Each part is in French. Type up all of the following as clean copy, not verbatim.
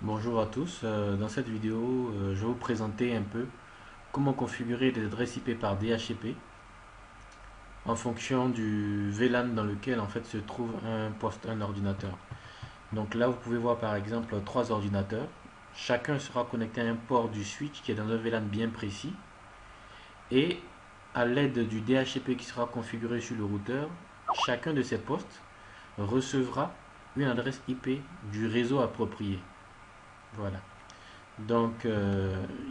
Bonjour à tous, dans cette vidéo je vais vous présenter un peu comment configurer des adresses IP par DHCP en fonction du VLAN dans lequel en fait se trouve un ordinateur. Donc là vous pouvez voir par exemple trois ordinateurs, chacun sera connecté à un port du switch qui est dans un VLAN bien précis et à l'aide du DHCP qui sera configuré sur le routeur, chacun de ces postes recevra une adresse IP du réseau approprié. Voilà. Donc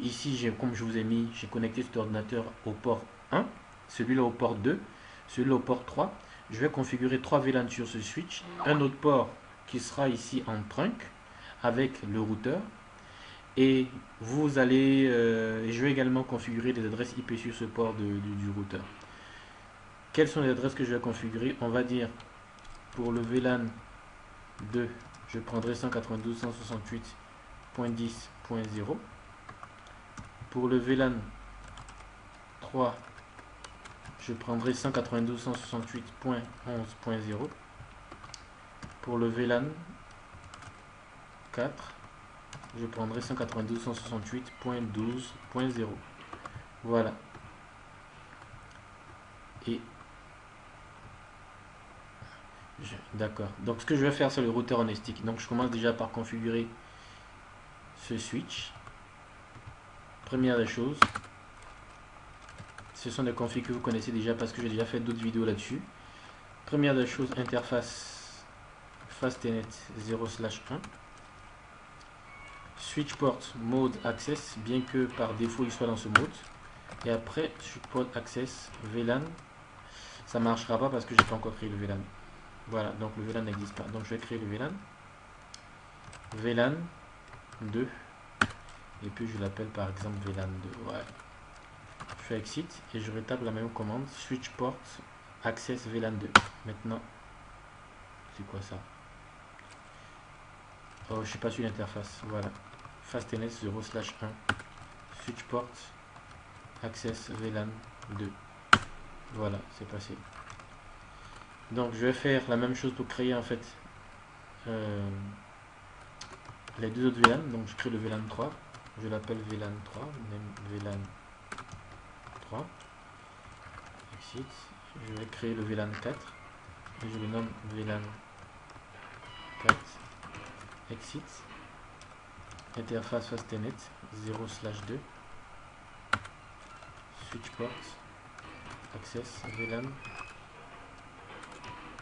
ici, comme je vous ai mis, j'ai connecté cet ordinateur au port 1, celui-là au port 2, celui-là au port 3. Je vais configurer trois VLAN sur ce switch, un autre port qui sera ici en trunk avec le routeur. Et vous allez, je vais également configurer des adresses IP sur ce port du routeur. Quelles sont les adresses que je vais configurer? On va dire pour le VLAN 2, je prendrai 192.168.10.0. Pour le VLAN 3, je prendrai 192.168.11.0. Pour le VLAN 4, je prendrai 192.168.12.0. Voilà. Et d'accord. Donc ce que je vais faire, c'est le routeur en stick. Donc je commence déjà par configurer ce switch. Première des choses, ce sont des configs que vous connaissez déjà parce que j'ai déjà fait d'autres vidéos là-dessus. Première des choses, interface Fastnet 0/1. Switch port mode access, bien que par défaut il soit dans ce mode. Et après, switch port access VLAN, ça ne marchera pas parce que j'ai pas encore créé le VLAN. Voilà, donc le VLAN n'existe pas. Donc je vais créer le VLAN. VLAN 2. Et puis je l'appelle par exemple VLAN 2. Ouais. Je fais exit et je rétape la même commande. Switch port access VLAN 2. Maintenant, c'est quoi ça? Oh, je suis pas sur l'interface. Voilà. Fastnet 0/1. Switch port access VLAN 2. Voilà, c'est passé. Donc je vais faire la même chose pour créer en fait euh, les deux autres VLAN. Donc je crée le VLAN 3. Je l'appelle VLAN 3. Même VLAN 3. Exit. Je vais créer le VLAN 4. Et je le nomme VLAN 4. Exit. Interface Fastnet 0/2. Switch port access VLAN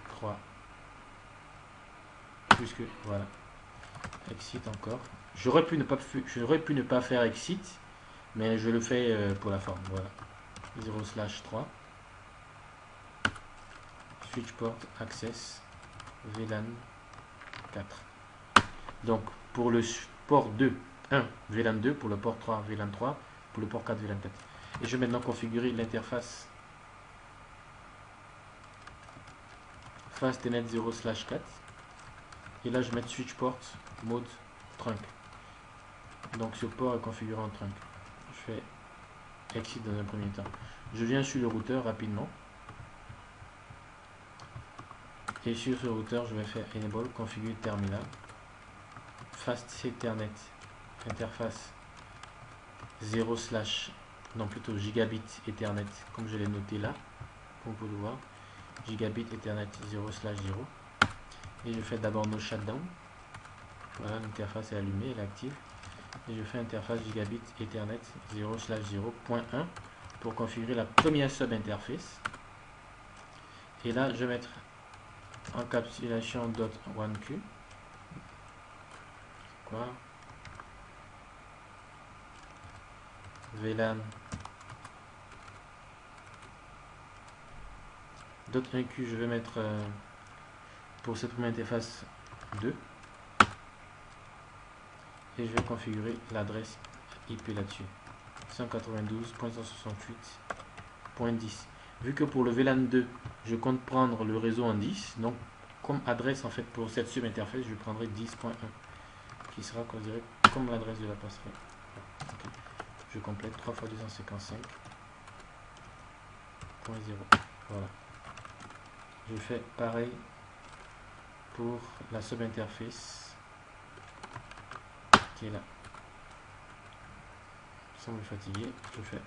3. Puisque voilà. Exit encore. J'aurais pu ne pas faire exit, mais je le fais pour la forme. Voilà. 0/3. Switch port access VLAN 4. Donc pour le port 2, 1 VLAN 2, pour le port 3 VLAN 3, pour le port 4 VLAN 4. Et je vais maintenant configurer l'interface Fastnet 0/4. Et là je vais mettre switch port mode trunk. Donc ce port est configuré en trunk. Je fais exit dans un premier temps. Je viens sur le routeur rapidement. Et sur ce routeur, je vais faire enable configure terminal. Fast Ethernet interface 0 slash, non plutôt gigabit Ethernet, comme je l'ai noté là, comme vous pouvez le voir. Gigabit Ethernet 0/0. Et je fais d'abord no shutdown. Voilà, l'interface est allumée, elle est active. Et je fais interface gigabit Ethernet 0/0.1 pour configurer la première sub-interface. Et là, je vais mettre encapsulation .1q. Quoi? VLAN .1q, je vais mettre pour cette première interface 2. Et je vais configurer l'adresse IP là-dessus. 192.168.10. Vu que pour le VLAN 2, je compte prendre le réseau en 10, donc comme adresse en fait pour cette sub-interface, je prendrai 10.1 qui sera considéré comme l'adresse de la passerelle. Okay. Je complète 3 fois 255.0. Voilà. Je fais pareil pour la sub-interface qui est là. Sans me fatiguer, je fais 11.1.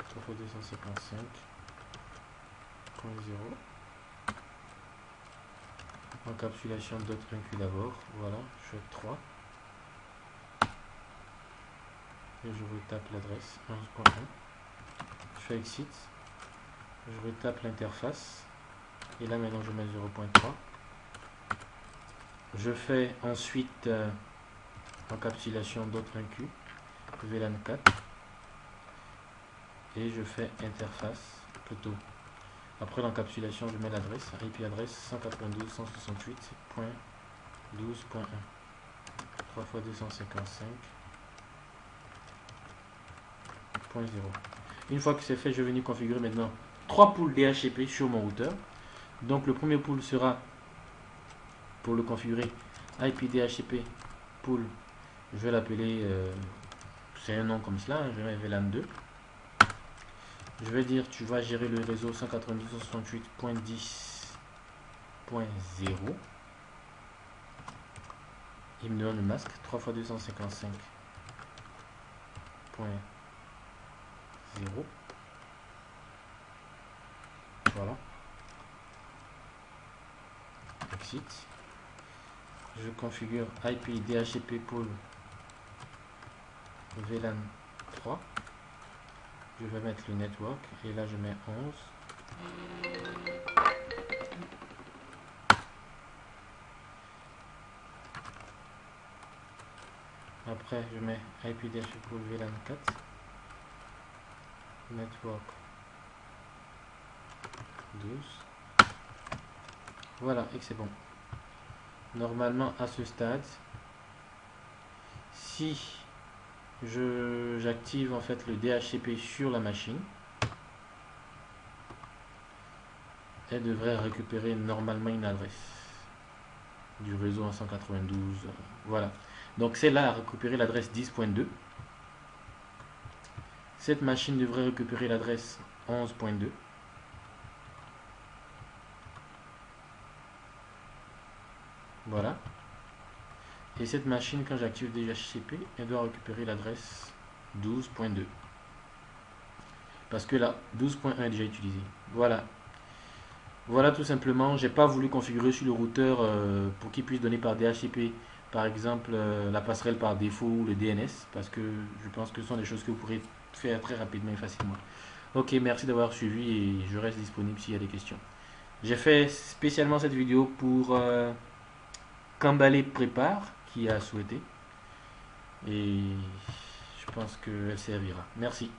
3 fois 255.0. Encapsulation d'autres inclus d'abord. Voilà, je fais 3. Et je retape l'adresse 11.1. Je fais exit. Je retape l'interface. Et là maintenant je mets 0.3. Je fais ensuite encapsulation d'autres inclus. VLAN 4. Et je fais interface plutôt. Après l'encapsulation, je mets l'adresse, IP adresse 192.168.12.1. 3 fois 255.0. Une fois que c'est fait, je vais venir configurer maintenant 3 pools DHCP sur mon routeur. Donc le premier pool sera, pour le configurer, IP DHCP pool. Je vais l'appeler, c'est un nom comme cela, je vais mettre VLAN 2. Je vais dire tu vas gérer le réseau 192.168.10.0. Il me donne le masque 3 fois 255.0. Voilà. Exit. Je configure IP DHCP pool VLAN 3. Je vais mettre le network et là je mets 11. Après je mets IP DHCP pool VLAN 4. Network 12. Voilà, et c'est bon. Normalement à ce stade, si j'active en fait le DHCP sur la machine, elle devrait récupérer normalement une adresse du réseau en 192. Voilà. Donc c'est là à récupérer l'adresse 10.2. Cette machine devrait récupérer l'adresse 11.2. Voilà. Et cette machine, quand j'active DHCP, elle doit récupérer l'adresse 12.2. Parce que là, 12.1 est déjà utilisé. Voilà. Voilà tout simplement. J'ai pas voulu configurer sur le routeur pour qu'il puisse donner par DHCP, par exemple, la passerelle par défaut ou le DNS. Parce que je pense que ce sont des choses que vous pourrez faire très rapidement et facilement. Ok, merci d'avoir suivi et je reste disponible s'il y a des questions. J'ai fait spécialement cette vidéo pour Cambalé Prépare qui a souhaité et je pense qu'elle servira. Merci.